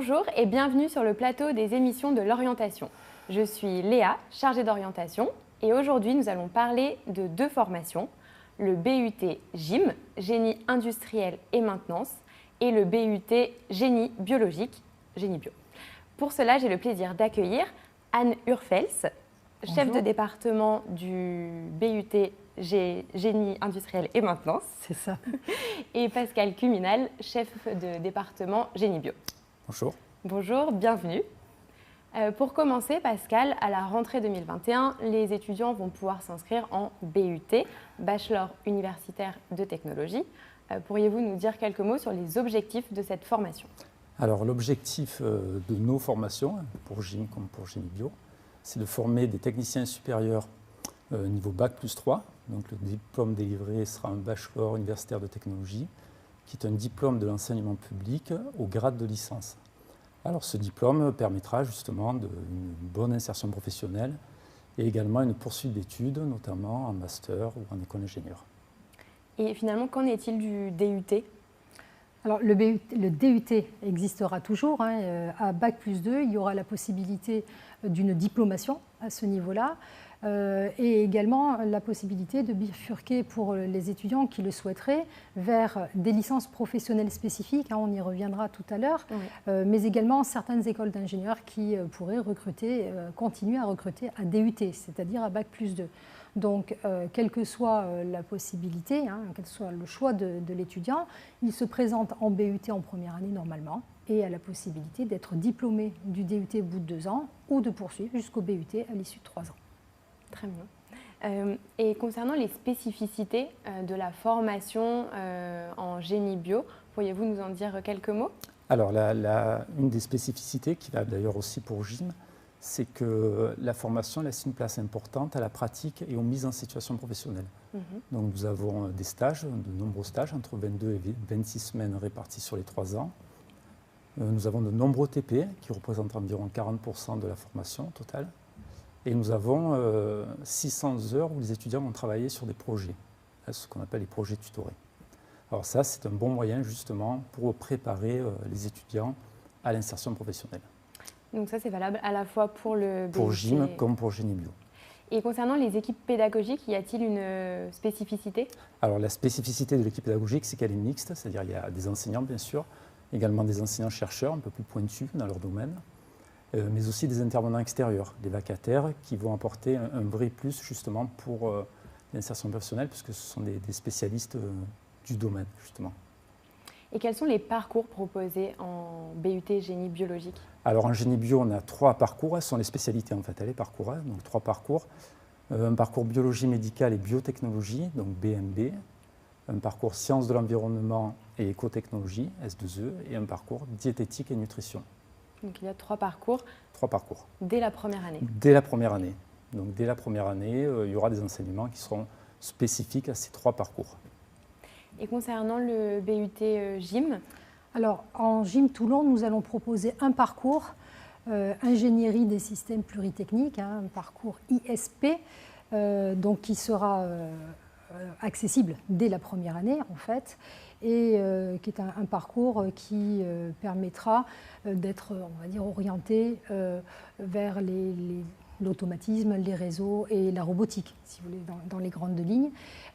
Bonjour et bienvenue sur le plateau des émissions de l'orientation. Je suis Léa, chargée d'orientation, et aujourd'hui nous allons parler de deux formations, le BUT GIM, Génie industriel et maintenance, et le BUT Génie biologique, Génie bio. Pour cela, j'ai le plaisir d'accueillir Anne Urfels, chef de département du BUT Génie industriel et maintenance. C'est ça. Et Pascal Cuminal, chef de département Génie bio. Bonjour. Bonjour, bienvenue. Pour commencer, Pascal, à la rentrée 2021, les étudiants vont pouvoir s'inscrire en BUT, Bachelor universitaire de technologie. Pourriez-vous nous dire quelques mots sur les objectifs de cette formation? Alors l'objectif de nos formations, pour GIM comme pour Génie bio, c'est de former des techniciens supérieurs niveau Bac plus 3. Donc le diplôme délivré sera un Bachelor universitaire de technologie, qui est un diplôme de l'enseignement public au grade de licence. Alors ce diplôme permettra justement une bonne insertion professionnelle et également une poursuite d'études, notamment en master ou en école d'ingénieur. Et finalement, qu'en est-il du DUT? Alors le DUT existera toujours. À Bac plus 2, il y aura la possibilité d'une diplomation à ce niveau-là. Et également la possibilité de bifurquer pour les étudiants qui le souhaiteraient vers des licences professionnelles spécifiques, on y reviendra tout à l'heure, oui. Mais également certaines écoles d'ingénieurs qui pourraient continuer à recruter à DUT, c'est-à-dire à Bac plus 2. Donc, quelle que soit la possibilité, quel que soit le choix de l'étudiant, il se présente en BUT en première année normalement et a la possibilité d'être diplômé du DUT au bout de 2 ans ou de poursuivre jusqu'au BUT à l'issue de 3 ans. Très bien. Et concernant les spécificités de la formation en génie bio, pourriez-vous nous en dire quelques mots? Alors, une des spécificités, qui va d'ailleurs aussi pour GIM, c'est que la formation laisse une place importante à la pratique et aux mises en situation professionnelle. Donc nous avons des stages, de nombreux stages, entre 22 et 26 semaines répartis sur les 3 ans. Nous avons de nombreux TP, qui représentent environ 40% de la formation totale. Et nous avons 600 heures où les étudiants vont travailler sur des projets, ce qu'on appelle les projets tutorés. Alors ça, c'est un bon moyen justement pour préparer les étudiants à l'insertion professionnelle. Donc ça, c'est valable à la fois pour le BUT... Pour GIM comme pour Génie bio. Et concernant les équipes pédagogiques, y a-t-il une spécificité? Alors la spécificité de l'équipe pédagogique, c'est qu'elle est mixte, c'est-à-dire il y a des enseignants bien sûr, également des enseignants-chercheurs un peu plus pointus dans leur domaine, mais aussi des intervenants extérieurs, des vacataires qui vont apporter un vrai plus justement pour l'insertion professionnelle, puisque ce sont des spécialistes du domaine justement. Et quels sont les parcours proposés en BUT Génie biologique? Alors en Génie bio, on a 3 parcours, ce sont les spécialités en fait, les parcours, donc 3 parcours. Un parcours biologie médicale et biotechnologie, donc BMB, un parcours sciences de l'environnement et écotechnologie, S2E, et un parcours diététique et nutrition. Donc il y a 3 parcours. 3 parcours. Dès la première année. Dès la première année. Donc dès la première année, il y aura des enseignements qui seront spécifiques à ces 3 parcours. Et concernant le BUT GIM? Alors en GIM Toulon, nous allons proposer un parcours ingénierie des systèmes pluritechniques, un parcours ISP, donc qui sera accessible dès la première année en fait, et qui est un parcours qui permettra d'être, on va dire, orienté vers l'automatisme, les réseaux et la robotique, si vous voulez, dans les grandes lignes.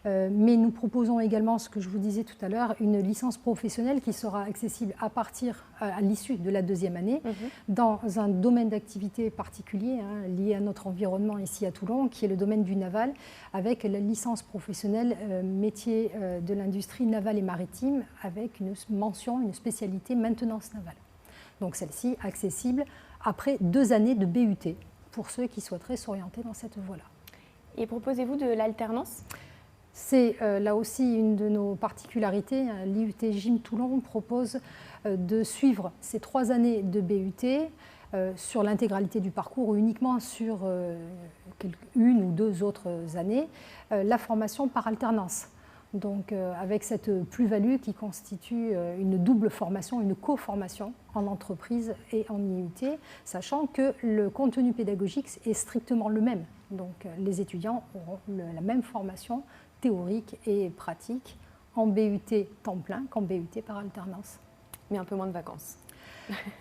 Mais nous proposons également, ce que je vous disais tout à l'heure, une licence professionnelle qui sera accessible à l'issue de la 2e année, dans un domaine d'activité particulier, lié à notre environnement ici à Toulon, qui est le domaine du naval, avec la licence professionnelle métier de l'industrie navale et maritime, avec une mention, une spécialité maintenance navale. Donc celle-ci accessible après 2 années de BUT, pour ceux qui souhaiteraient s'orienter dans cette voie-là. Et proposez-vous de l'alternance? C'est là aussi une de nos particularités. L'IUT GIM Toulon propose de suivre ces 3 années de BUT sur l'intégralité du parcours ou uniquement sur 1 ou 2 autres années, la formation par alternance. Donc avec cette plus-value qui constitue une double formation, une co-formation en entreprise et en IUT, sachant que le contenu pédagogique est strictement le même. Donc les étudiants auront la même formation théorique et pratique en BUT temps plein qu'en BUT par alternance. Mais un peu moins de vacances.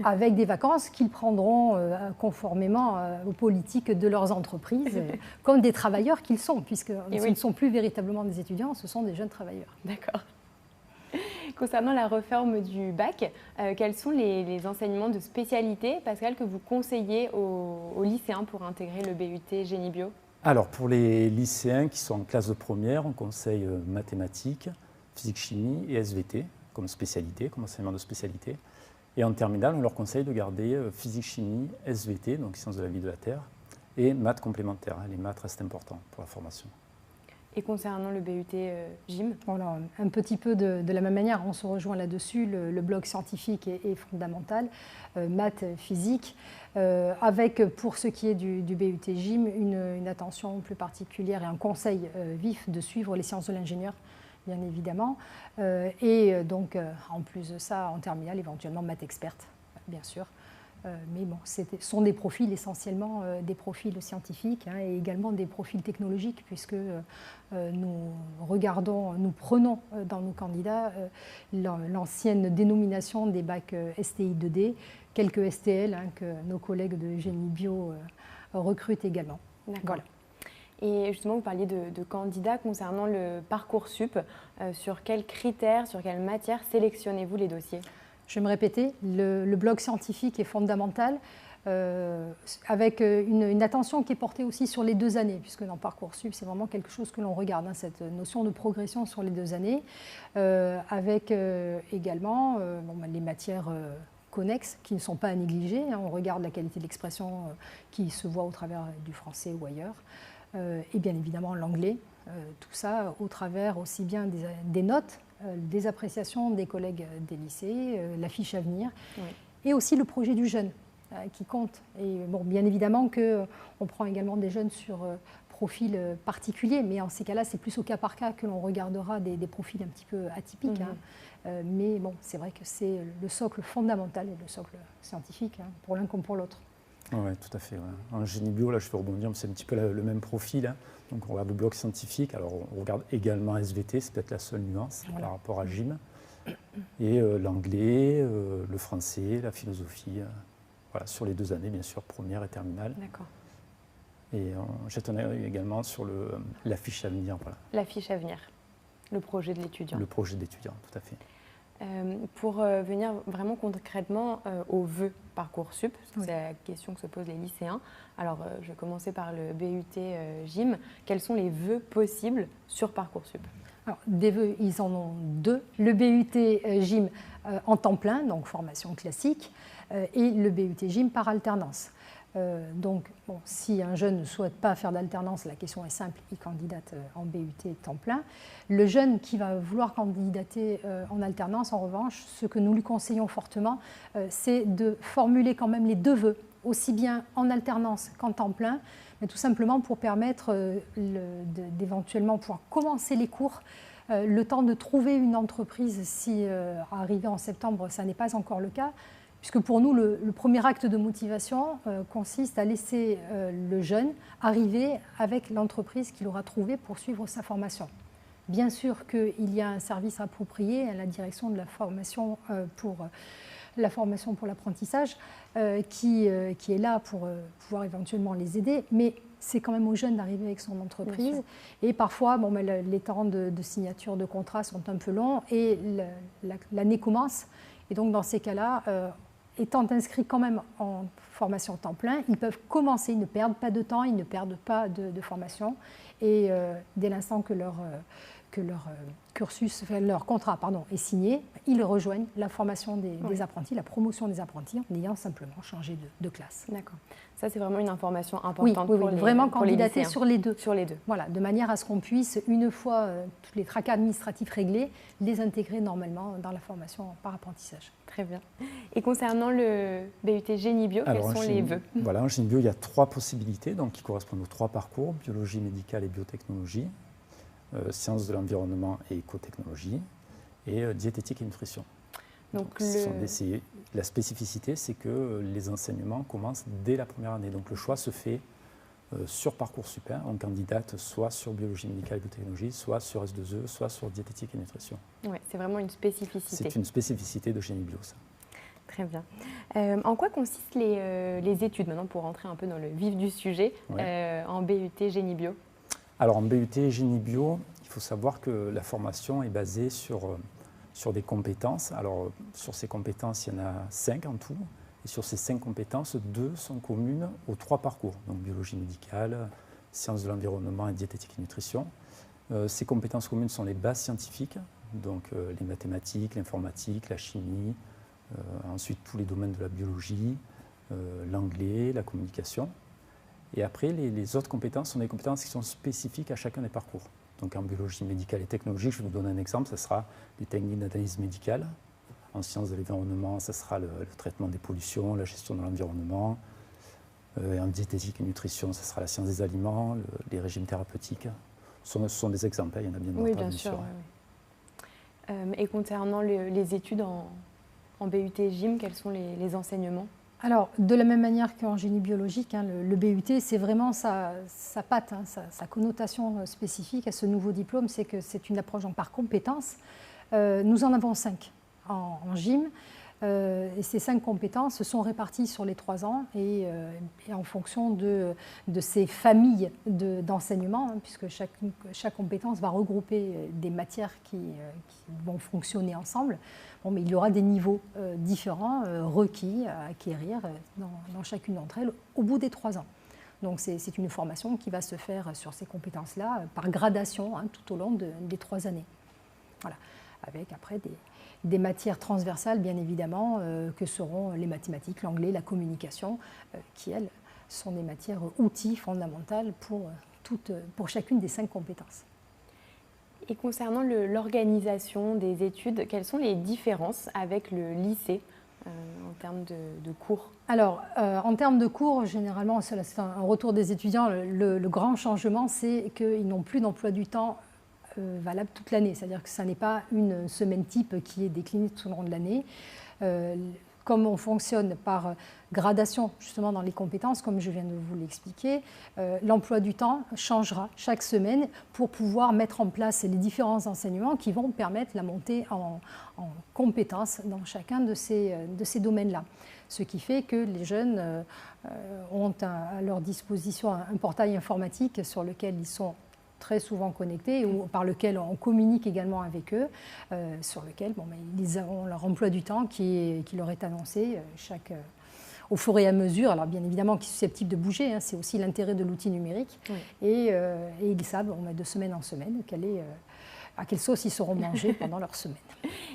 avec des vacances qu'ils prendront conformément aux politiques de leurs entreprises, comme des travailleurs qu'ils sont, puisque ce ne sont plus véritablement des étudiants, ce sont des jeunes travailleurs. D'accord. Concernant la réforme du bac, quels sont les enseignements de spécialité, Pascal, que vous conseillez aux lycéens pour intégrer le BUT Génie Bio? Alors, pour les lycéens qui sont en classe de première, on conseille mathématiques, physique-chimie et SVT comme spécialité, comme enseignement de spécialité. Et en terminale, on leur conseille de garder physique-chimie, SVT, donc sciences de la vie de la Terre, et maths complémentaires. Les maths restent importants pour la formation. Et concernant le BUT GYM? Voilà, un petit peu de la même manière, on se rejoint là-dessus. Le bloc scientifique est fondamental, maths, physique, avec, pour ce qui est du BUT GYM, une attention plus particulière et un conseil vif de suivre les sciences de l'ingénieur, bien évidemment. Et donc, en plus de ça, en terminale, éventuellement maths experte, bien sûr. Mais bon, ce sont des profils essentiellement des profils scientifiques et également des profils technologiques, puisque nous prenons dans nos candidats l'ancienne dénomination des bacs STI 2D, quelques STL que nos collègues de Génie Bio recrutent également. Voilà. Et justement, vous parliez de candidats concernant le Parcoursup. Sur quels critères, sur quelles matières sélectionnez-vous les dossiers? Je vais me répéter, le bloc scientifique est fondamental, avec une attention qui est portée aussi sur les 2 années, puisque dans Parcoursup, c'est vraiment quelque chose que l'on regarde, cette notion de progression sur les 2 années, avec également les matières connexes qui ne sont pas à négliger. On regarde la qualité de l'expression qui se voit au travers du français ou ailleurs, et bien évidemment l'anglais, tout ça au travers aussi bien des notes, des appréciations des collègues des lycées, la fiche à venir, et aussi le projet du jeune qui compte. Et bon, bien évidemment qu'on prend également des jeunes sur profil particulier, mais en ces cas-là, c'est plus au cas par cas que l'on regardera des profils un petit peu atypiques. Mais bon, c'est vrai que c'est le socle fondamental et le socle scientifique, pour l'un comme pour l'autre. Oui, tout à fait. Ouais. En génie bio, là, je peux rebondir, c'est un petit peu le même profil. Donc, on regarde le bloc scientifique. Alors, on regarde également SVT, c'est peut-être la seule nuance par rapport à GYM. Et l'anglais, le français, la philosophie. Voilà, sur les 2 années, bien sûr, première et terminale. D'accord. Et jette un œil également sur la fiche à venir. Voilà. La fiche à venir, le projet de l'étudiant. Le projet d'étudiant, tout à fait. Pour venir vraiment concrètement aux vœux Parcoursup, parce que c'est la question que se posent les lycéens. Alors, je vais commencer par le BUT GYM. Quels sont les vœux possibles sur Parcoursup? Alors, des vœux, ils en ont 2. Le BUT GYM en temps plein, donc formation classique, et le BUT GYM par alternance. Donc, bon, si un jeune ne souhaite pas faire d'alternance, la question est simple, il candidate en BUT temps plein. Le jeune qui va vouloir candidater en alternance, en revanche, ce que nous lui conseillons fortement, c'est de formuler quand même les 2 vœux, aussi bien en alternance qu'en temps plein, mais tout simplement pour permettre d'éventuellement pouvoir commencer les cours, le temps de trouver une entreprise si, arrivé en septembre, ça n'est pas encore le cas. Puisque pour nous, le premier acte de motivation consiste à laisser le jeune arriver avec l'entreprise qu'il aura trouvée pour suivre sa formation. Bien sûr qu'il y a un service approprié à la direction de la formation pour l'apprentissage qui est là pour pouvoir éventuellement les aider, mais c'est quand même aux jeunes d'arriver avec son entreprise. Et parfois, les temps de signature de contrat sont un peu longs et l'année commence. Et donc, dans ces cas-là, étant inscrits quand même en formation temps plein, ils peuvent commencer, ils ne perdent pas de temps, ils ne perdent pas de formation. Et dès l'instant que leur contrat est signé, ils rejoignent la formation des apprentis, la promotion des apprentis, en ayant simplement changé de classe. D'accord. Ça, c'est vraiment une information importante pour vraiment candidater pour sur les 2. Sur les 2. Voilà, de manière à ce qu'on puisse, une fois tous les tracas administratifs réglés, les intégrer normalement dans la formation par apprentissage. Très bien. Et concernant le BUT Génie Bio, quels sont les vœux? Voilà, en Génie Bio, il y a 3 possibilités donc, qui correspondent aux 3 parcours, biologie médicale et biotechnologie, sciences de l'environnement et écotechnologie, et diététique et nutrition. Donc, la spécificité, c'est que les enseignements commencent dès la première année. Donc le choix se fait sur Parcoursup. On candidate soit sur biologie médicale et biotechnologie, soit sur S2E, soit sur diététique et nutrition. Oui, c'est vraiment une spécificité. C'est une spécificité de Génie Bio, ça. Très bien. En quoi consistent les études, maintenant, pour rentrer un peu dans le vif du sujet, en BUT Génie Bio? Alors, en BUT Génie Bio, il faut savoir que la formation est basée sur des compétences. Alors, sur ces compétences, il y en a 5 en tout. Et sur ces 5 compétences, 2 sont communes aux 3 parcours, donc biologie médicale, sciences de l'environnement et diététique et nutrition. Ces compétences communes sont les bases scientifiques, donc les mathématiques, l'informatique, la chimie, ensuite tous les domaines de la biologie, l'anglais, la communication. Et après, les autres compétences sont des compétences qui sont spécifiques à chacun des parcours. Donc en biologie médicale et technologique, je vais vous donner un exemple, ce sera les techniques d'analyse médicale. En sciences de l'environnement, ce sera le traitement des pollutions, la gestion de l'environnement. Et en diététique et nutrition, ce sera la science des aliments, les régimes thérapeutiques. Ce sont des exemples, il y en a bien d'autres. Oui, bien sûr. Oui. Et concernant les études en BUT GYM, quels sont les enseignements? Alors, de la même manière qu'en génie biologique, le BUT, c'est vraiment sa patte, sa connotation spécifique à ce nouveau diplôme, c'est que c'est une approche par compétences. Nous en avons 5 en GYM. Et ces 5 compétences sont réparties sur les 3 ans et en fonction de ces familles d'enseignement, puisque chaque compétence va regrouper des matières qui vont fonctionner ensemble. Bon, mais il y aura des niveaux différents requis à acquérir dans chacune d'entre elles au bout des 3 ans. Donc c'est une formation qui va se faire sur ces compétences-là par gradation tout au long des 3 années. Voilà. Avec après des matières transversales, bien évidemment, que seront les mathématiques, l'anglais, la communication, qui, elles, sont des matières outils fondamentales pour chacune des 5 compétences. Et concernant l'organisation des études, quelles sont les différences avec le lycée en termes de cours? Alors, en termes de cours, généralement, c'est un retour des étudiants. Le grand changement, c'est qu'ils n'ont plus d'emploi du temps valable toute l'année, c'est-à-dire que ce n'est pas une semaine type qui est déclinée tout au long de l'année. Comme on fonctionne par gradation justement dans les compétences, comme je viens de vous l'expliquer, l'emploi du temps changera chaque semaine pour pouvoir mettre en place les différents enseignements qui vont permettre la montée en compétences dans chacun de ces domaines-là. Ce qui fait que les jeunes ont à leur disposition un portail informatique sur lequel ils sont très souvent connectés, ou par lequel on communique également avec eux, sur lequel ils ont leur emploi du temps qui leur est annoncé au fur et à mesure. Alors bien évidemment, qui est susceptible de bouger, c'est aussi l'intérêt de l'outil numérique. Oui. Et ils savent de semaine en semaine à quelle sauce ils seront mangés pendant leur semaine.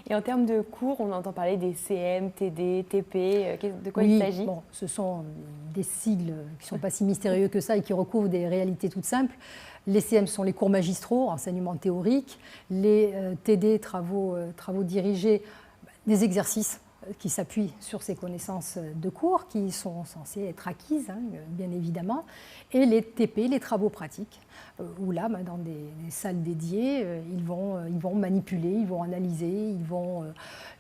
Et en termes de cours, on entend parler des CM, TD, TP, de quoi il s'agit? Bon, ce sont des sigles qui ne sont pas si mystérieux que ça et qui recouvrent des réalités toutes simples. Les CM sont les cours magistraux, enseignement théorique. Les TD, travaux dirigés, des exercices qui s'appuient sur ces connaissances de cours qui sont censées être acquises, bien évidemment. Et les TP, les travaux pratiques, où là, dans des salles dédiées, ils vont manipuler, ils vont analyser, ils vont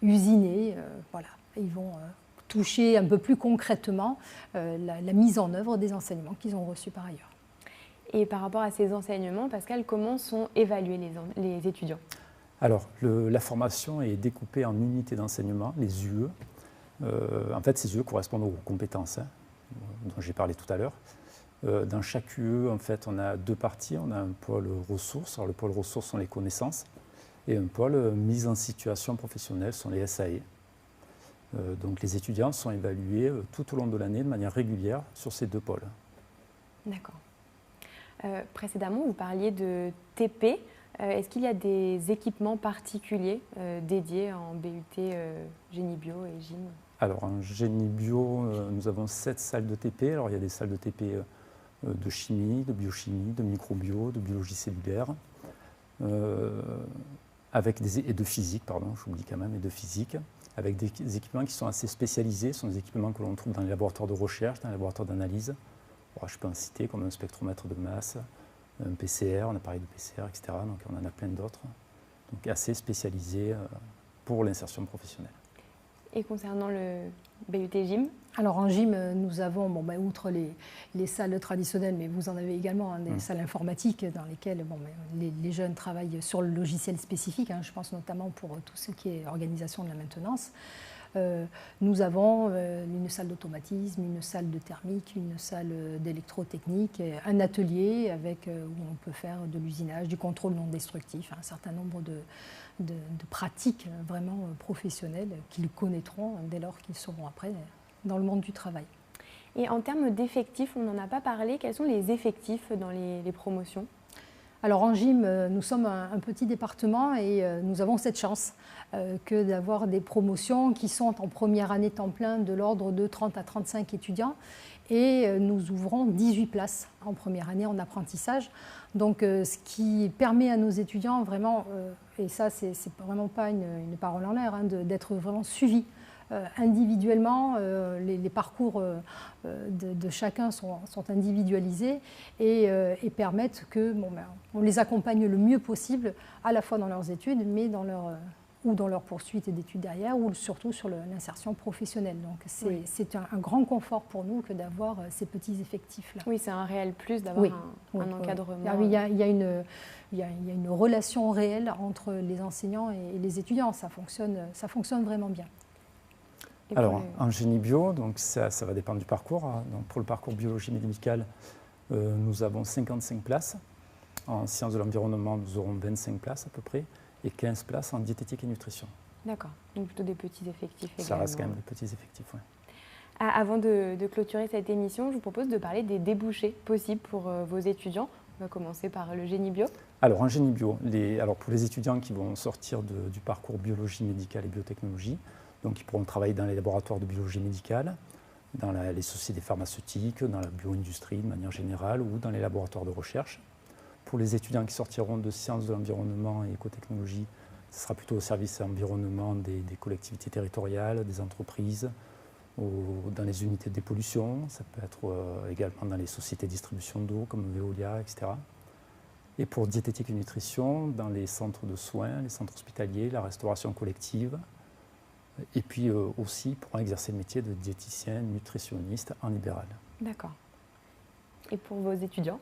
usiner, voilà. Ils vont toucher un peu plus concrètement la mise en œuvre des enseignements qu'ils ont reçus par ailleurs. Et par rapport à ces enseignements, Pascal, comment sont évalués les étudiants? Alors, la formation est découpée en unités d'enseignement, les UE. En fait, ces UE correspondent aux compétences dont j'ai parlé tout à l'heure. Dans chaque UE, en fait, on a 2 parties. On a un pôle ressources. Alors, le pôle ressources sont les connaissances. Et un pôle mise en situation professionnelle sont les SAE. Donc, les étudiants sont évalués tout au long de l'année de manière régulière sur ces 2 pôles. D'accord. Précédemment, vous parliez de TP. Est-ce qu'il y a des équipements particuliers dédiés en BUT Génie Bio et GYM? Alors en Génie Bio, nous avons 7 salles de TP. Alors il y a des salles de TP de chimie, de biochimie, de microbio, de biologie cellulaire, et de physique, pardon, j'oublie quand même, et de physique, avec des équipements qui sont assez spécialisés. Ce sont des équipements que l'on trouve dans les laboratoires de recherche, dans les laboratoires d'analyse. Je peux en citer comme un spectromètre de masse, un PCR, un appareil de PCR, etc. Donc on en a plein d'autres, donc assez spécialisés pour l'insertion professionnelle. Et concernant le BUT GYM? Alors en GYM, nous avons, outre les salles traditionnelles, mais vous en avez également des salles informatiques dans lesquelles les jeunes travaillent sur le logiciel spécifique. Je pense notamment pour tout ce qui est organisation de la maintenance. Nous avons une salle d'automatisme, une salle de thermique, une salle d'électrotechnique, un atelier où on peut faire de l'usinage, du contrôle non destructif, un certain nombre de pratiques vraiment professionnelles qu'ils connaîtront dès lors qu'ils seront après dans le monde du travail. Et en termes d'effectifs, on n'en a pas parlé, quels sont les effectifs dans les promotions ? Alors en gym, nous sommes un petit département et nous avons cette chance que d'avoir des promotions qui sont en première année temps plein de l'ordre de 30 à 35 étudiants et nous ouvrons 18 places en première année en apprentissage. Donc ce qui permet à nos étudiants vraiment, et ça c'est vraiment pas une parole en l'air, d'être vraiment suivis individuellement. Les parcours de chacun sont individualisés et permettent on les accompagne le mieux possible à la fois dans leurs études mais dans leur poursuite d'études derrière ou surtout sur l'insertion professionnelle. Donc c'est un grand confort pour nous que d'avoir ces petits effectifs-là. Oui, c'est un réel plus d'avoir un encadrement. Il y a une relation réelle entre les enseignants et les étudiants. Ça fonctionne vraiment bien. Alors, en génie bio, donc ça va dépendre du parcours. Donc, pour le parcours biologie médicale, nous avons 55 places. En sciences de l'environnement, nous aurons 25 places à peu près et 15 places en diététique et nutrition. D'accord, donc plutôt des petits effectifs également. Ça reste quand même des petits effectifs, oui. Avant de clôturer cette émission, je vous propose de parler des débouchés possibles pour vos étudiants. On va commencer par le génie bio. Alors, en génie bio, pour les étudiants qui vont sortir du parcours biologie médicale et biotechnologie, donc ils pourront travailler dans les laboratoires de biologie médicale, dans les sociétés pharmaceutiques, dans la bio-industrie de manière générale ou dans les laboratoires de recherche. Pour les étudiants qui sortiront de sciences de l'environnement et écotechnologie, ce sera plutôt au service environnement des collectivités territoriales, des entreprises, dans les unités de dépollution. Ça peut être également dans les sociétés de distribution d'eau comme Veolia, etc. Et pour diététique et nutrition, dans les centres de soins, les centres hospitaliers, la restauration collective. Et puis aussi pour exercer le métier de diététicien, nutritionniste en libéral. D'accord. Et pour vos étudiants ?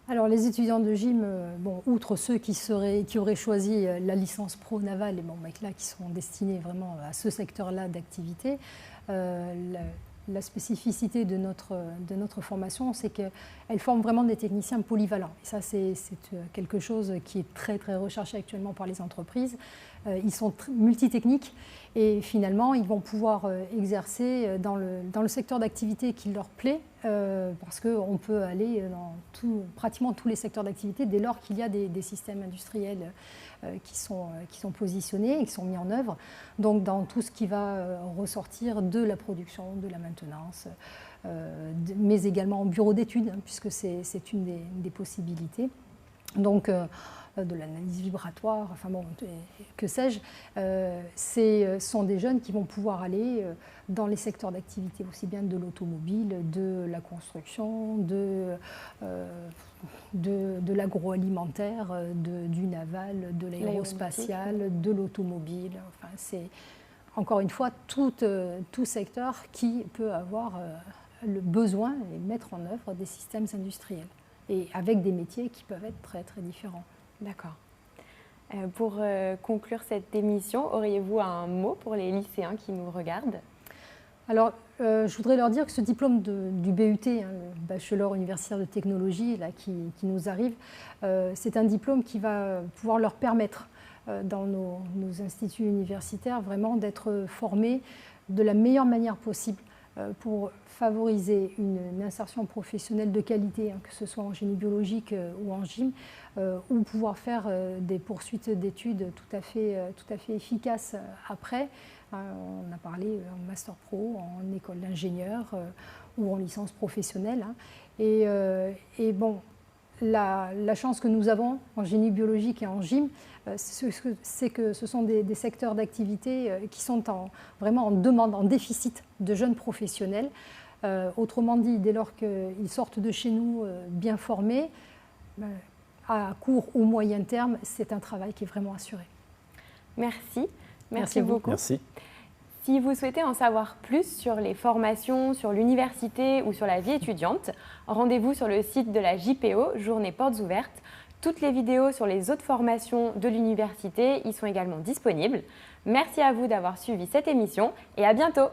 Alors les étudiants de gym, outre ceux qui auraient choisi la licence pro navale, qui sont destinés vraiment à ce secteur-là d'activité, la spécificité de notre formation, c'est qu'elle forme vraiment des techniciens polyvalents. Et ça, c'est quelque chose qui est très, très recherché actuellement par les entreprises. Ils sont multitechniques et finalement, ils vont pouvoir exercer dans le secteur d'activité qui leur plaît, parce qu'on peut aller dans pratiquement tous les secteurs d'activité dès lors qu'il y a des systèmes industriels qui sont positionnés et qui sont mis en œuvre. Donc dans tout ce qui va ressortir de la production, de la maintenance, mais également en bureau d'études, puisque c'est une des possibilités. Donc de l'analyse vibratoire, que sais-je, ce sont des jeunes qui vont pouvoir aller dans les secteurs d'activité, aussi bien de l'automobile, de la construction, de l'agroalimentaire, du naval, de l'aérospatial, de l'automobile. Enfin, c'est encore une fois tout secteur qui peut avoir le besoin et mettre en œuvre des systèmes industriels, et avec des métiers qui peuvent être très très différents. D'accord. Pour conclure cette émission, auriez-vous un mot pour les lycéens qui nous regardent ? Alors, je voudrais leur dire que ce diplôme du BUT, le Bachelor universitaire de technologie, là, qui nous arrive, c'est un diplôme qui va pouvoir leur permettre, dans nos instituts universitaires, vraiment d'être formés de la meilleure manière possible pour favoriser une insertion professionnelle de qualité, que ce soit en génie biologique ou en gym, ou pouvoir faire des poursuites d'études tout à fait efficaces après. On a parlé en master pro, en école d'ingénieur ou en licence professionnelle. La chance que nous avons en génie biologique et en gym, c'est que ce sont des secteurs d'activité qui sont vraiment en demande, en déficit de jeunes professionnels. Autrement dit, dès lors qu'ils sortent de chez nous bien formés, à court ou moyen terme, c'est un travail qui est vraiment assuré. Merci beaucoup. Merci. Si vous souhaitez en savoir plus sur les formations, sur l'université ou sur la vie étudiante, rendez-vous sur le site de la JPO, Journée Portes Ouvertes. Toutes les vidéos sur les autres formations de l'université y sont également disponibles. Merci à vous d'avoir suivi cette émission et à bientôt.